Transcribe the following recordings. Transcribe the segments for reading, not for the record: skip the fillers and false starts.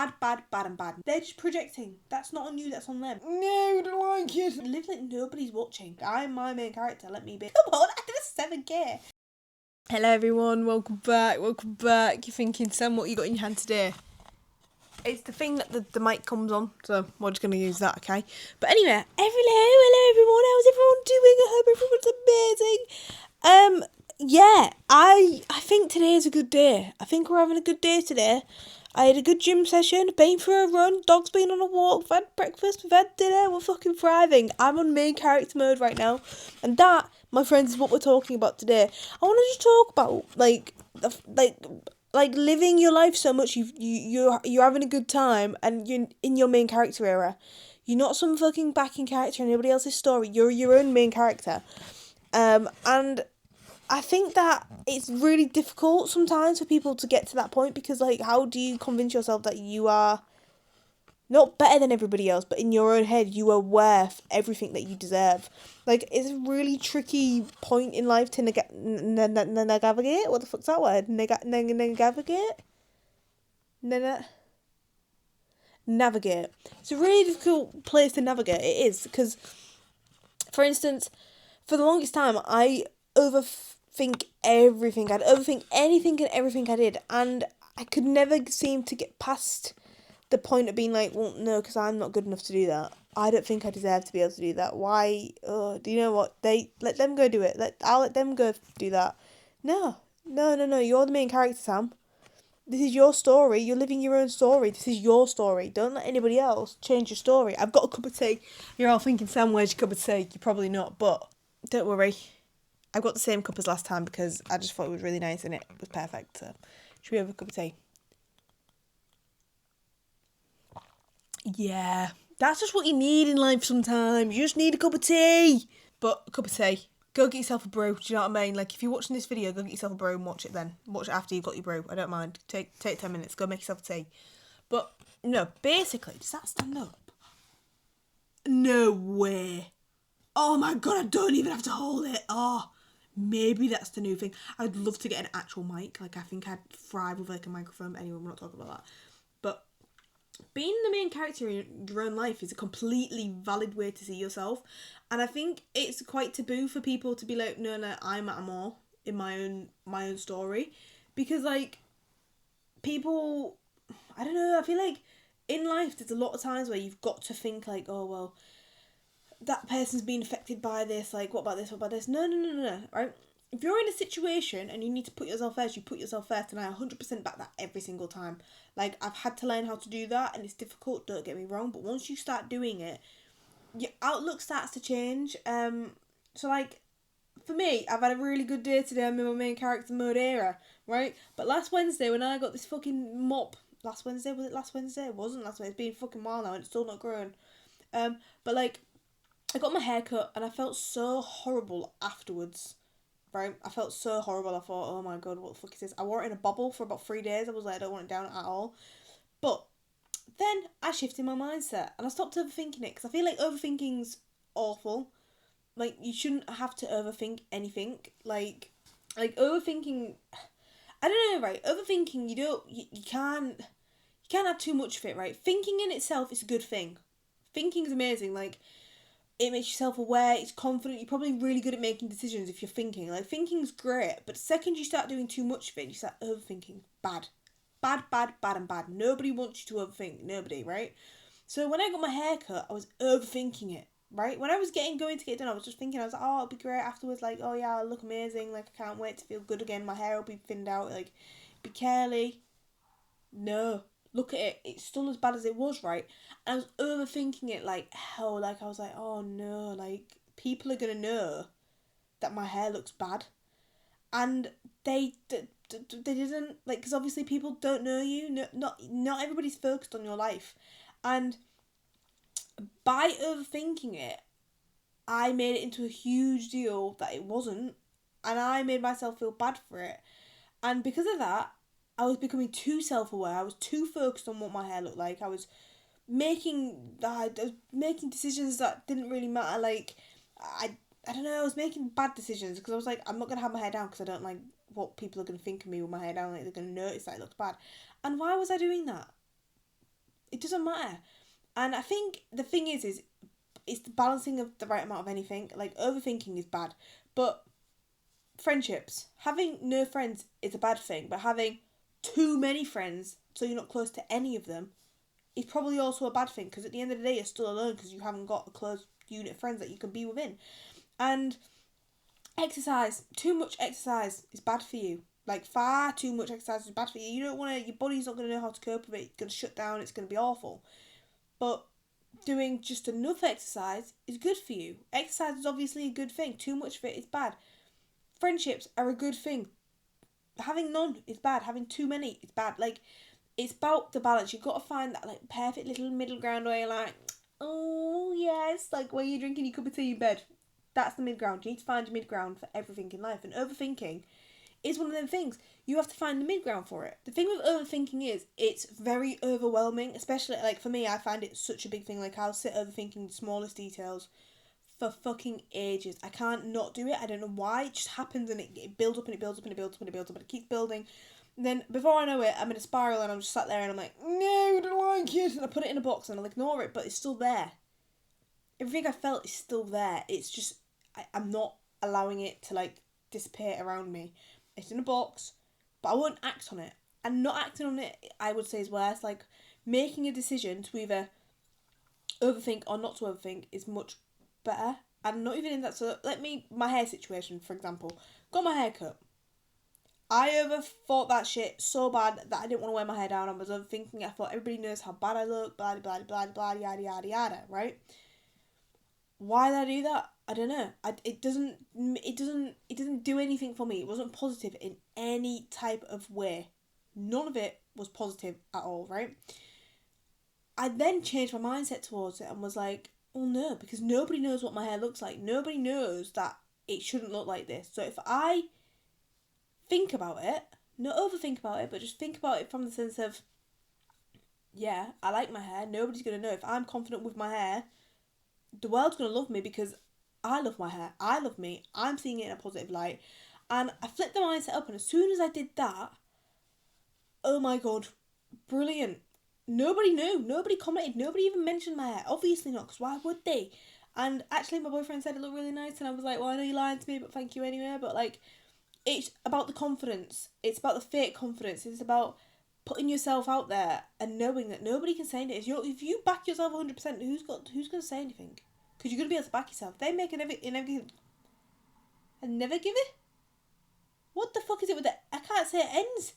Bad, bad, bad and bad. They're just projecting. That's not on you, that's on them. No, I don't like it. Live like nobody's watching. I'm my main character, let me be. Come on, I did a 7K. Hello everyone, welcome back. You're thinking, Sam, what you got in your hand today? It's the thing that the mic comes on, so we're just going to use that, okay? But anyway, hello everyone, how's everyone doing? I hope everyone's amazing. Yeah, I think today is a good day. I think we're having a good day today. I had a good gym session, been for a run, dog's been on a walk, we've had breakfast, we've had dinner, we're fucking thriving. I'm on main character mode right now. And that, my friends, is what we're talking about today. I want to just talk about, like living your life so much you're having a good time and you're in your main character era. You're not some fucking backing character in anybody else's story. You're your own main character. And I think that it's really difficult sometimes for people to get to that point because, like, how do you convince yourself that you are not better than everybody else, but in your own head you are worth everything that you deserve? Like, it's a really tricky point in life to navigate. What the fuck's that word? Navigate. It's a really difficult place to navigate. It is, because, for instance, for the longest time, I overthink everything. I'd overthink anything and everything I did, and I could never seem to get past the point of being like, well, no, because I'm not good enough to do that. I don't think I deserve to be able to do that. Why? Do you know what? Let them go do it. I'll let them go do that. No. You're the main character, Sam. This is your story. You're living your own story. This is your story. Don't let anybody else change your story. I've got a cup of tea. You're all thinking, Sam, where's your cup of tea? You're probably not, but don't worry. I've got the same cup as last time because I just thought it was really nice and it was perfect. So, should we have a cup of tea? Yeah, that's just what you need in life sometimes. You just need a cup of tea. But a cup of tea. Go get yourself a brew, do you know what I mean? Like, if you're watching this video, go get yourself a brew and watch it then. Watch it after you've got your brew. I don't mind. Take 10 minutes. Go make yourself a tea. But, no, basically, does that stand up? No way. Oh my god, I don't even have to hold it. Oh, maybe that's the new thing. I'd love to get an actual mic. Like, I think I'd thrive with, like, a microphone. Anyway, we're not talking about that. But being the main character in your own life is a completely valid way to see yourself, and I think it's quite taboo for people to be like, no, I matter more in my own story, because, like, people, I don't know, I feel like in life there's a lot of times where you've got to think like, oh well, that person's been affected by this, like, what about this? No, right? If you're in a situation and you need to put yourself first, you put yourself first, and I 100% back that every single time. Like, I've had to learn how to do that, and it's difficult, don't get me wrong, but once you start doing it, your outlook starts to change. So, like, for me, I've had a really good day today. I'm in my main character mode era, right? But last Wednesday, when I got this fucking mop, last Wednesday? Was it last Wednesday? It wasn't last Wednesday. It's been a fucking while now, and it's still not grown. But, like, I got my hair cut, and I felt so horrible afterwards. Right, I felt so horrible. I thought, oh my god, what the fuck is this? I wore it in a bubble for about 3 days. I was like, I don't want it down at all. But then I shifted my mindset and I stopped overthinking it, because I feel like overthinking's awful. Like, you shouldn't have to overthink anything. Like overthinking, I don't know, right? Overthinking, you can't have too much of it, right? Thinking in itself is a good thing. Thinking is amazing. Like, it makes you self-aware, it's confident, you're probably really good at making decisions if you're thinking. Like, thinking's great, but the second you start doing too much of it, you start overthinking. Bad. And bad. Nobody wants you to overthink. Nobody, right? So when I got my hair cut, I was overthinking it, right? When I was going to get it done, I was just thinking, I was like, oh, it'll be great afterwards, like, oh yeah, I'll look amazing, like, I can't wait to feel good again, my hair will be thinned out, like, be curly. No. Look at it, it's still as bad as it was, right? And I was overthinking it like hell. Like, I was like, oh no, like, people are gonna know that my hair looks bad. And they didn't, like, because obviously people don't know you. No, not everybody's focused on your life. And by overthinking it, I made it into a huge deal that it wasn't. And I made myself feel bad for it. And because of that, I was becoming too self-aware. I was too focused on what my hair looked like. I was making decisions that didn't really matter. Like, I don't know, I was making bad decisions because I was like, I'm not going to have my hair down because I don't like what people are going to think of me with my hair down. Like, they're going to notice that it looks bad. And why was I doing that? doesn't matter. And I think the thing is it's the balancing of the right amount of anything. Like, overthinking is bad. But friendships, having no friends is a bad thing. But having too many friends, so you're not close to any of them, is probably also a bad thing. Because at the end of the day, you're still alone because you haven't got a close unit of friends that you can be within. And exercise, too much exercise is bad for you. Like, far too much exercise is bad for you. You don't want to, your body's not going to know how to cope with it. It's going to shut down. It's going to be awful. But doing just enough exercise is good for you. Exercise is obviously a good thing. Too much of it is bad. Friendships are a good thing. Having none is bad. Having too many is bad. Like, it's about the balance. You've got to find that, like, perfect little middle ground where you're like, oh, yes, like, where you're drinking your cup of tea in bed. That's the mid ground. You need to find your mid ground for everything in life. And overthinking is one of them things. You have to find the mid ground for it. The thing with overthinking is it's very overwhelming, especially, like, for me, I find it such a big thing. Like, I'll sit overthinking the smallest details for fucking ages. I can't not do it. I don't know why. It just happens, and it builds up and it builds up and it builds up and it builds up and it keeps building. And then before I know it, I'm in a spiral and I'm just sat there and I'm like, no, I don't like it. And I put it in a box and I'll ignore it, but it's still there. Everything I felt is still there. It's just, I'm not allowing it to, like, dissipate around me. It's in a box, but I won't act on it. And not acting on it, I would say, is worse. Like, making a decision to either overthink or not to overthink is much better. And not even in that. So, my hair situation, for example. Got my hair cut. I overthought that shit so bad that I didn't want to wear my hair down. I was overthinking. I thought everybody knows how bad I look. Blah, blah, blah, blah, yada, yada, yada, right? Why did I do that? I don't know. It doesn't do anything for me. It wasn't positive in any type of way. None of it was positive at all, right? I then changed my mindset towards it and was like, oh no, because nobody knows what my hair looks like. Nobody knows that it shouldn't look like this. So if I think about it, not overthink about it, but just think about it from the sense of, yeah, I like my hair. Nobody's going to know. If I'm confident with my hair, the world's going to love me because I love my hair. I love me. I'm seeing it in a positive light. And I flipped the mindset up, and as soon as I did that, oh my God, brilliant. Nobody knew. Nobody commented. Nobody even mentioned my hair. Obviously not, because why would they? And actually, my boyfriend said it looked really nice, and I was like, well, I know you lied to me, but thank you anyway. But, like, it's about the confidence. It's about the fake confidence. It's about putting yourself out there and knowing that nobody can say anything. If you back yourself 100%, who's going to say anything? Because you're going to be able to back yourself. They make an never give it? What the fuck is it with that? I can't say it ends.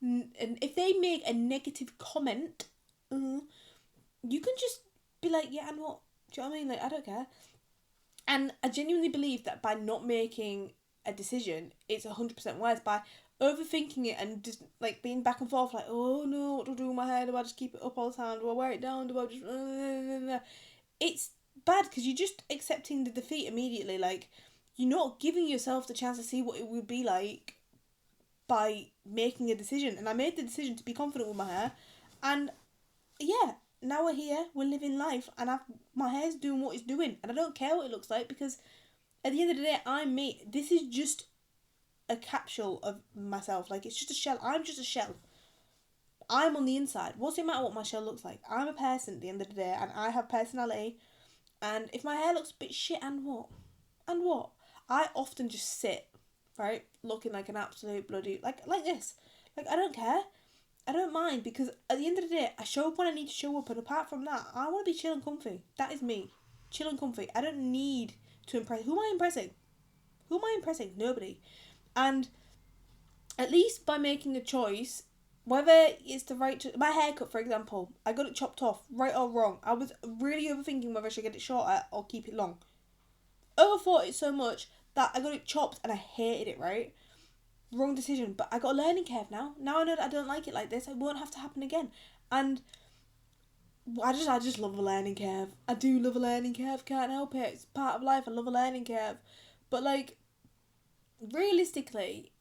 And if they make a negative comment, you can just be like, yeah, and what? Do you know what I mean? Like, I don't care. And I genuinely believe that by not making a decision, it's 100% worse. By overthinking it and just, like, being back and forth, like, oh no, what do I do with my hair? Do I just keep it up all the time? Do I wear it down? Do I just... It's bad because you're just accepting the defeat immediately. Like, you're not giving yourself the chance to see what it would be like by making a decision. And I made the decision to be confident with my hair, and yeah, now we're here, we're living life, and my hair's doing what it's doing, and I don't care what it looks like, because at the end of the day, I'm me. This is just a capsule of myself. Like, it's just a shell. I'm just a shell. I'm on the inside. What's it matter what my shell looks like? I'm a person at the end of the day, and I have personality. And if my hair looks a bit shit, and what? And what? I often just sit, right, looking like an absolute bloody, like this. Like, I don't care. I don't mind, because at the end of the day, I show up when I need to show up, and apart from that, I want to be chill and comfy. That is me. Chill and comfy. I don't need to impress. Who am I impressing? Who am I impressing? Nobody. And at least by making a choice, whether it's the right... my haircut, for example, I got it chopped off, right or wrong. I was really overthinking whether I should get it shorter or keep it long. Overthought it so much that I got it chopped and I hated it, right? Wrong decision, but I got a learning curve now. Now I know that I don't like it like this. It won't have to happen again. And I just love a learning curve. I do love a learning curve. Can't help it. It's part of life. I love a learning curve. But, like, realistically,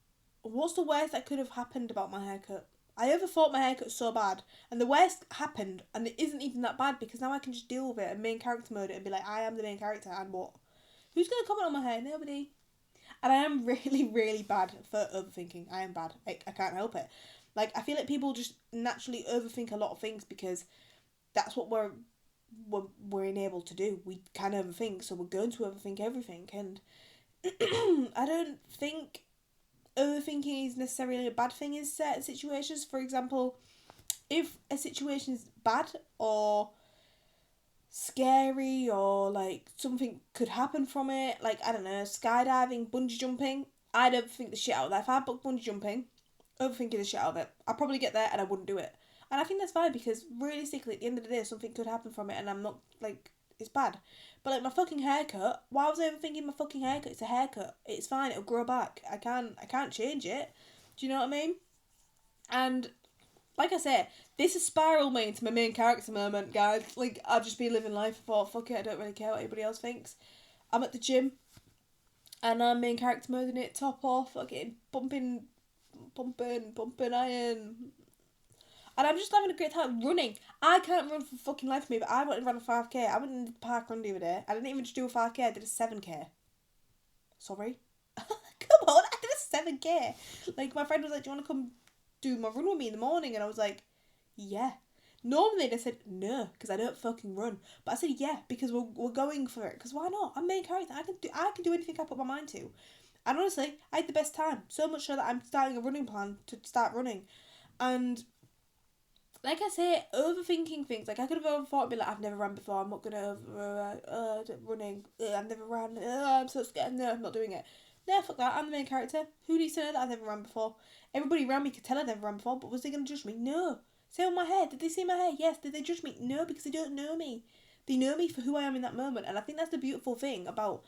what's the worst that could have happened about my haircut? I overthought my haircut so bad, and the worst happened, and it isn't even that bad, because now I can just deal with it and main character mode it and be like, I am the main character, and what? Who's going to comment on my hair? Nobody. And I am really, really bad for overthinking. I am bad. I can't help it. Like, I feel like people just naturally overthink a lot of things because that's what we're enabled to do. We can overthink, so we're going to overthink everything. And I don't think overthinking is necessarily a bad thing in certain situations. For example, if a situation is bad or scary or like something could happen from it, like I don't know, skydiving, bungee jumping, I'd overthink the shit out of that. If I booked bungee jumping, overthinking the shit out of it, I'd probably get there and I wouldn't do it. And I think that's fine because realistically, at the end of the day, something could happen from it, and I'm not like it's bad. But like my fucking haircut, why was I overthinking my fucking haircut? It's a haircut. It's fine. It'll grow back. I can't change it. Do you know what I mean? And like I said, this has spiraled me into my main character moment, guys. Like, I've just been living life. I thought, fuck it, I don't really care what anybody else thinks. I'm at the gym, and I'm main character mode in it, top off, fucking pumping iron. And I'm just having a great time running. I can't run for fucking life of me, but I went and ran a 5k. I went in the park run the other day. I didn't even just do a 5k, I did a 7k. Sorry? Come on, I did a 7k. Like, my friend was like, do you want to come do my run with me in the morning? And I was like, yeah. Normally they said no because I don't fucking run, but I said yeah because we're going for it, because why not? I'm main character. I can do anything I put my mind to. And honestly, I had the best time, so much so that I'm starting a running plan to start running. And like I say, overthinking things, like I could have overthought and be like, I've never ran before, I'm not gonna running, I've never ran, I'm so scared, no, I'm not doing it. No, fuck that, I'm the main character. Who needs to know that I've never ran before? Everybody around me could tell I've never ran before, but was they going to judge me? No. Say on my hair, did they see my hair? Yes. Did they judge me? No, because they don't know me. They know me for who I am in that moment. And I think that's the beautiful thing about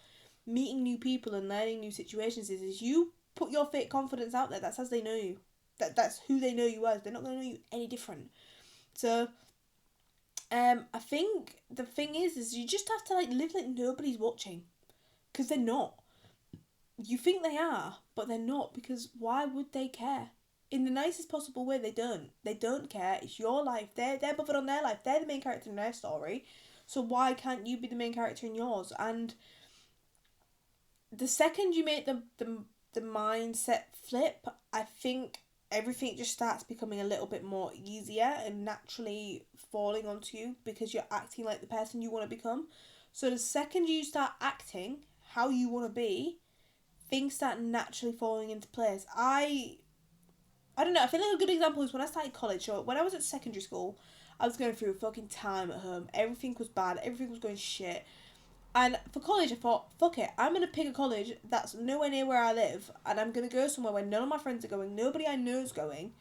meeting new people and learning new situations is you put your fake confidence out there. That's as they know you. That's who they know you as. They're not going to know you any different. So, I think the thing is you just have to like live like nobody's watching. Because they're not. You think they are, but they're not, because why would they care? In the nicest possible way, they don't. They don't care. It's your life. They're bothered on their life. They're the main character in their story. So why can't you be the main character in yours? And the second you make the mindset flip, I think everything just starts becoming a little bit more easier and naturally falling onto you because you're acting like the person you want to become. So the second you start acting how you want to be, things start naturally falling into place. I don't know, I feel like a good example is when I started college. So when I was at secondary school, I was going through a fucking time at home. Everything was bad, everything was going shit. And for college I thought, fuck it, I'm going to pick a college that's nowhere near where I live, and I'm going to go somewhere where none of my friends are going, nobody I know is going,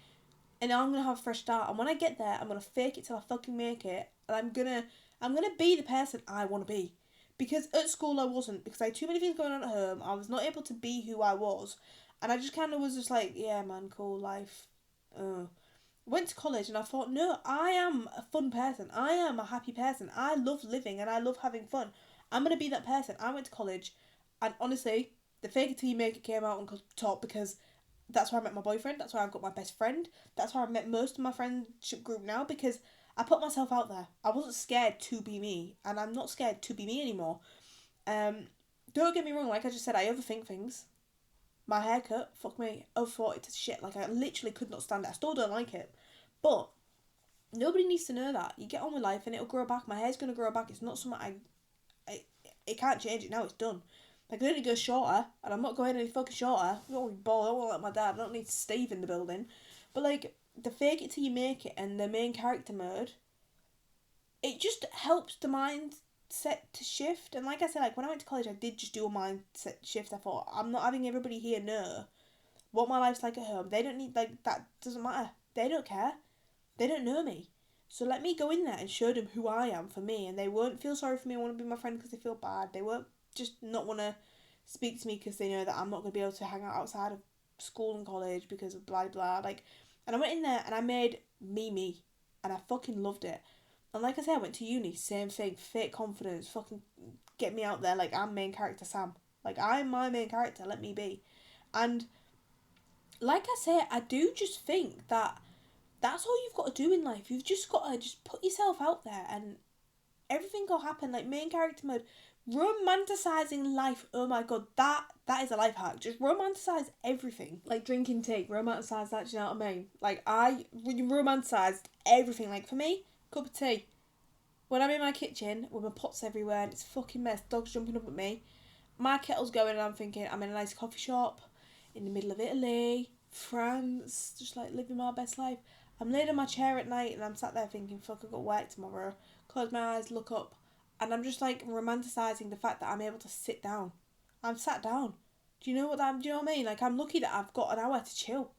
and I'm going to have a fresh start. And when I get there, I'm going to fake it till I fucking make it, and I'm going to be the person I want to be. Because at school I wasn't, because I had too many things going on at home. I was not able to be who I was. And I just kind of was just like, yeah, man, cool, life. Went to college and I thought, no, I am a fun person. I am a happy person. I love living and I love having fun. I'm going to be that person. I went to college, and honestly, the fake it till you make it came out on top, because that's where I met my boyfriend. That's where I've got my best friend. That's where I've met most of my friendship group now, because I put myself out there. I wasn't scared to be me, and I'm not scared to be me anymore. Don't get me wrong, like I just said, I overthink things. My haircut, fuck me, overthought it to shit. Like, I literally could not stand it. I still don't like it. But nobody needs to know that. You get on with life and it'll grow back. My hair's going to grow back. It's not something it can't change it now. It's done. Like, I only go shorter, and I'm not going any fucking shorter. I don't want to be bald. I don't want to like my dad. I don't need Steve in the building. But, like, the fake it till you make it and the main character mode, it just helps the mindset to shift. And like I said, like, when I went to college, I did just do a mindset shift. I thought, I'm not having everybody here know what my life's like at home. They don't need, like, that doesn't matter. They don't care. They don't know me. So let me go in there and show them who I am for me, and they won't feel sorry for me and want to be my friend because they feel bad. They won't just not want to speak to me because they know that I'm not going to be able to hang out outside of school and college because of blah blah. Like, and I went in there and I made me, and I fucking loved it. And like I said, I went to uni, same thing, fake confidence, fucking get me out there. Like, I'm main character Sam. Like, I'm my main character. Let me be. And like I say, I do just think that that's all you've got to do in life. You've just got to just put yourself out there and everything will happen. Like, main character mode, romanticizing life. Oh my god, that is a life hack. Just romanticize everything. Like drinking tea, romanticize that, do you know what I mean? Like, I romanticized everything. Like, for me, cup of tea, when I'm in my kitchen with my pots everywhere and it's a fucking mess, dogs jumping up at me, my kettle's going and I'm thinking I'm in a nice coffee shop in the middle of Italy, France, just like living my best life. I'm laid on my chair at night and I'm sat there thinking, fuck, I've got work tomorrow. Close my eyes, look up, and I'm just like romanticising the fact that I'm able to sit down. I'm sat down. Do you know what I mean? Like, I'm lucky that I've got an hour to chill.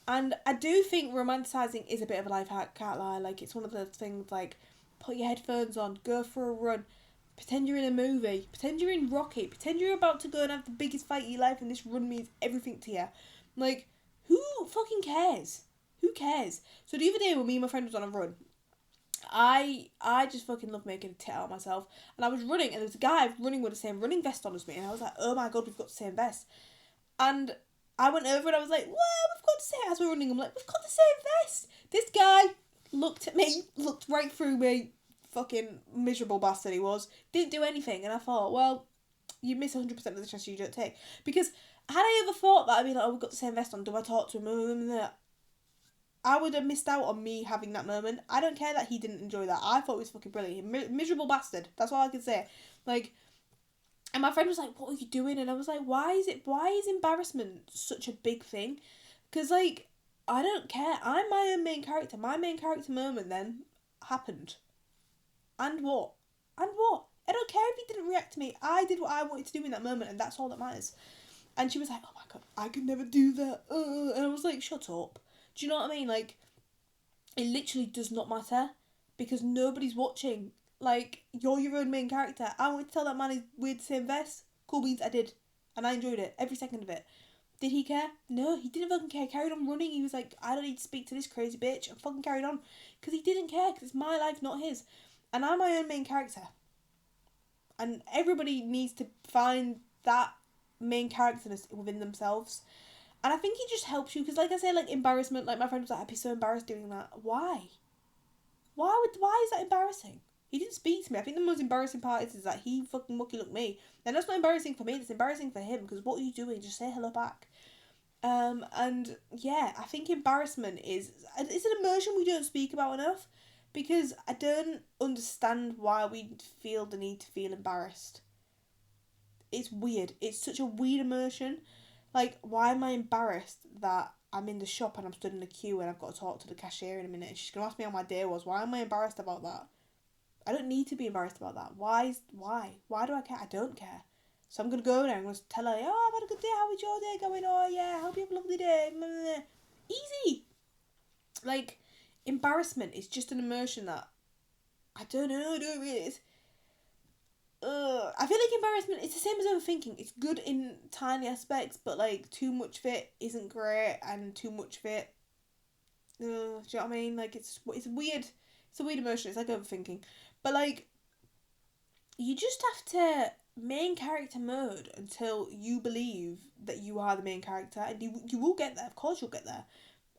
And I do think romanticising is a bit of a life hack, can't lie. Like, it's one of those things, like, put your headphones on, go for a run, pretend you're in a movie, pretend you're in Rocky, pretend you're about to go and have the biggest fight of your life and this run means everything to you. Like, who fucking cares? Who cares? So the other day when me and my friend was on a run, I just fucking love making a tit out of myself. And I was running and there was a guy running with the same running vest on as me and I was like, oh my god, we've got the same vest. And I went over and I was like, well, we've got the same, as we're running, I'm like, we've got the same vest. This guy looked at me, looked right through me, fucking miserable bastard he was, didn't do anything. And I thought, well, you miss 100% of the chance you don't take. Because had I ever thought that, I'd be like, oh, we've got the same vest on, do I talk to him? I would have missed out on me having that moment. I don't care that he didn't enjoy that. I thought it was fucking brilliant. Miserable bastard. That's all I can say. Like, and my friend was like, what are you doing? And I was like, why is embarrassment such a big thing? Because, like, I don't care. I'm my own main character. My main character moment then happened. And what? I don't care if he didn't react to me. I did what I wanted to do in that moment, and that's all that matters. And she was like, oh my god, I could never do that. And I was like, shut up. Do you know what I mean? Like, it literally does not matter because nobody's watching. Like, you're your own main character. I wanted to tell that man he's weird the same vest. Cool beans, I did. And I enjoyed it. Every second of it. Did he care? No, he didn't fucking care. Carried on running. He was like, I don't need to speak to this crazy bitch. And fucking carried on. Because he didn't care. Because it's my life, not his. And I'm my own main character. And everybody needs to find that main characterness within themselves. And I think it just helps you. Because like I say, like, embarrassment. Like, my friend was like, I'd be so embarrassed doing that. Why? Why is that embarrassing? He didn't speak to me. I think the most embarrassing part is that he fucking mucky looked me. And that's not embarrassing for me, it's embarrassing for him, because what are you doing? Just say hello back. And yeah, I think embarrassment it's an emotion we don't speak about enough, because I don't understand why we feel the need to feel embarrassed. It's weird. It's such a weird emotion. Like, why am I embarrassed that I'm in the shop and I'm stood in a queue and I've got to talk to the cashier in a minute and she's going to ask me how my day was? Why am I embarrassed about that? I don't need to be embarrassed about that. Why do I care? I don't care. So I'm going to go there and I'm going to tell her, oh, I've had a good day, how is your day going? Oh yeah, I hope you have a lovely day. Easy. Like, embarrassment is just an emotion that, I don't really, I feel like embarrassment, it's the same as overthinking. It's good in tiny aspects, but like too much of it isn't great, and too much of it, do you know what I mean? Like, it's weird. It's a weird emotion. It's like overthinking. But like, you just have to main character mode until you believe that you are the main character, and you will get there. Of course you'll get there.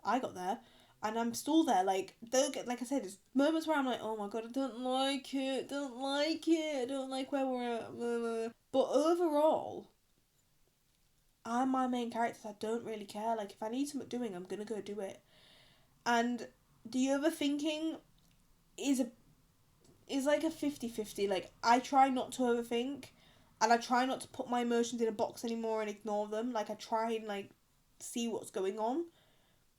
I got there. And I'm still there. Like, like I said, there's moments where I'm like, oh my god, I don't like it, I don't like where we're at. But overall, I'm my main character, so I don't really care. Like, if I need something doing, I'm gonna go do it. And the overthinking is like a 50-50. Like, I try not to overthink, and I try not to put my emotions in a box anymore and ignore them. Like, I try and, like, see what's going on.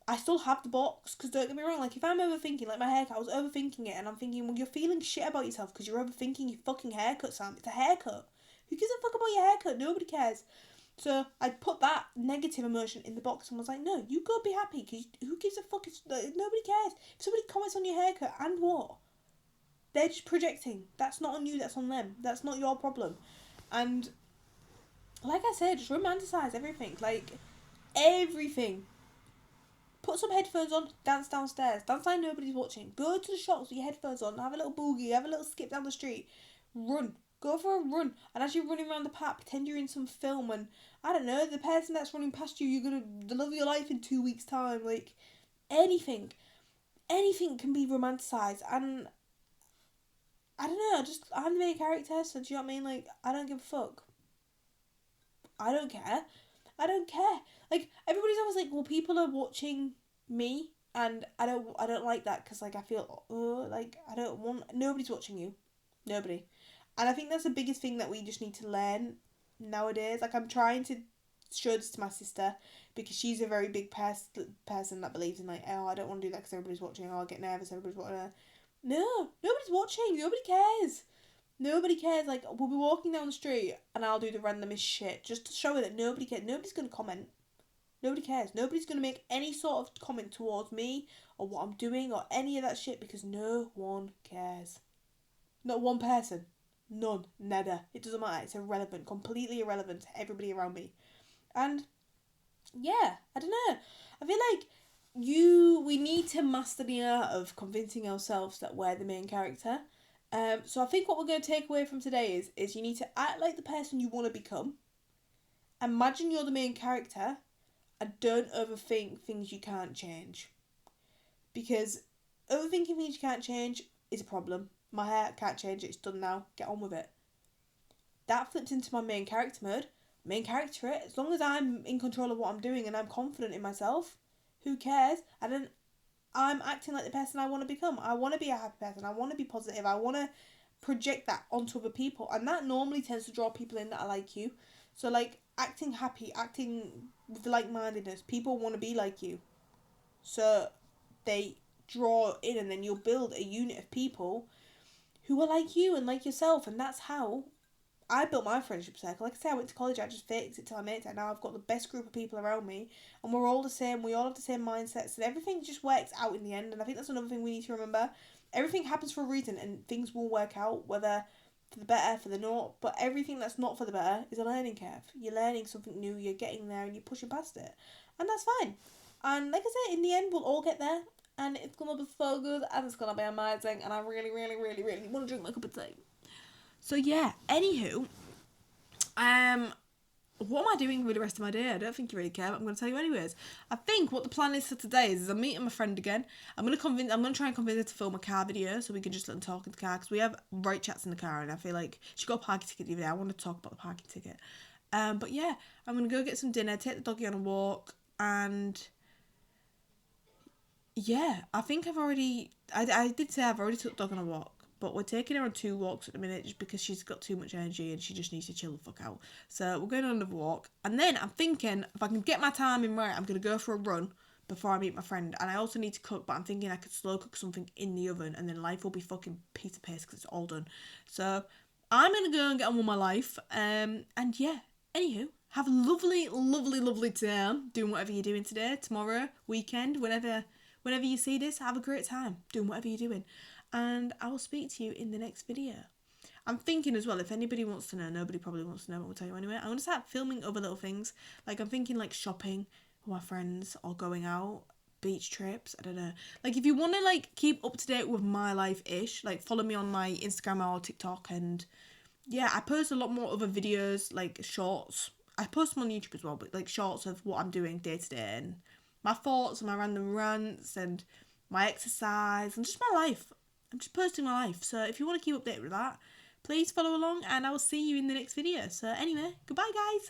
I still have the box, because don't get me wrong, like, if I'm overthinking, like my haircut, I was overthinking it, and I'm thinking, well, you're feeling shit about yourself because you're overthinking your fucking haircut, Sam. It's a haircut. Who gives a fuck about your haircut? Nobody cares. So I put that negative emotion in the box and was like, no, you go be happy, because who gives a fuck? Nobody cares. If somebody comments on your haircut, and what? They're just projecting. That's not on you, that's on them. That's not your problem. And like I said, just romanticize everything. Like, everything. Put some headphones on, dance downstairs. Dance like nobody's watching. Go to the shops with your headphones on, have a little boogie, have a little skip down the street. Run. Go for a run. And as you're running around the park, pretend you're in some film and, I don't know, the person that's running past you, you're going to love your life in 2 weeks' time. Like, anything. Anything can be romanticised. And, I don't know, I'm the main character, so do you know what I mean? Like, I don't give a fuck. I don't care. Like, everybody's always like, well, people are watching me And I don't like that, because like I feel, like I don't want, nobody's watching you, nobody. And I think that's the biggest thing that we just need to learn nowadays. Like, I'm trying to show this to my sister, because she's a very big person that believes in like, oh, I don't want to do that because everybody's watching, oh, I get nervous, everybody's watching. No, nobody's watching, nobody cares. Nobody cares. Like, we'll be walking down the street and I'll do the randomest shit just to show her that nobody cares. Nobody's going to comment. Nobody cares. Nobody's going to make any sort of comment towards me or what I'm doing or any of that shit, because no one cares. Not one person. None. Nada. It doesn't matter. It's irrelevant. Completely irrelevant to everybody around me. And yeah, I don't know. I feel like we need to master the art of convincing ourselves that we're the main character. So I think what we're going to take away from today is you need to act like the person you want to become. Imagine you're the main character, and don't overthink things you can't change. Because overthinking things you can't change is a problem. My hair, can't change it, it's done now, get on with it. That flips into my main character mode. Main character it, as long as I'm in control of what I'm doing and I'm confident in myself, who cares? And then I'm acting like the person I want to become. I want to be a happy person, I want to be positive, I want to project that onto other people, and that normally tends to draw people in that are like you. So like, acting happy, acting with like-mindedness, people want to be like you. So they draw in, and then you'll build a unit of people who are like you and like yourself, and that's how I built my friendship circle. Like I say, I went to college, I just faked it till I made it, and now I've got the best group of people around me, and we're all the same, we all have the same mindsets, and everything just works out in the end. And I think that's another thing we need to remember. Everything happens for a reason, and things will work out, whether for the better, for the not, but everything that's not for the better is a learning curve. You're learning something new, you're getting there, and you're pushing past it, and that's fine. And like I said, in the end, we'll all get there, and it's gonna be so good, and it's gonna be amazing, and I really, really, really, really want to drink my cup of tea. So yeah, anywho, what am I doing with the rest of my day? I don't think you really care, but I'm going to tell you anyways. I think what the plan is for today is I'm meeting my friend again. I'm going to try and convince her to film a car video so we can just let them talk in the car, because we have right chats in the car, and I feel like she got a parking ticket the other day. I want to talk about the parking ticket. But yeah, I'm going to go get some dinner, take the doggy on a walk, and yeah, I think I did say I've already took the dog on a walk. But we're taking her on 2 walks at the minute just because she's got too much energy and she just needs to chill the fuck out. So we're going on another walk. And then I'm thinking, if I can get my timing right, I'm going to go for a run before I meet my friend. And I also need to cook, but I'm thinking I could slow cook something in the oven, and then life will be fucking piece of piss because it's all done. So I'm going to go and get on with my life. And yeah, anywho, have a lovely, lovely, lovely time doing whatever you're doing today, tomorrow, weekend, whenever you see this. Have a great time doing whatever you're doing. And I will speak to you in the next video. I'm thinking as well, if anybody wants to know, nobody probably wants to know, but we'll tell you anyway. I'm going to start filming other little things. Like, I'm thinking like shopping with my friends, or going out, beach trips, I don't know. Like, if you want to like keep up to date with my life-ish, like follow me on my Instagram or TikTok. And yeah, I post a lot more other videos, like shorts. I post them on YouTube as well, but like shorts of what I'm doing day to day, and my thoughts and my random rants and my exercise and just my life. I'm just posting my life. So if you want to keep updated with that, please follow along, and I will see you in the next video. So anyway, goodbye guys.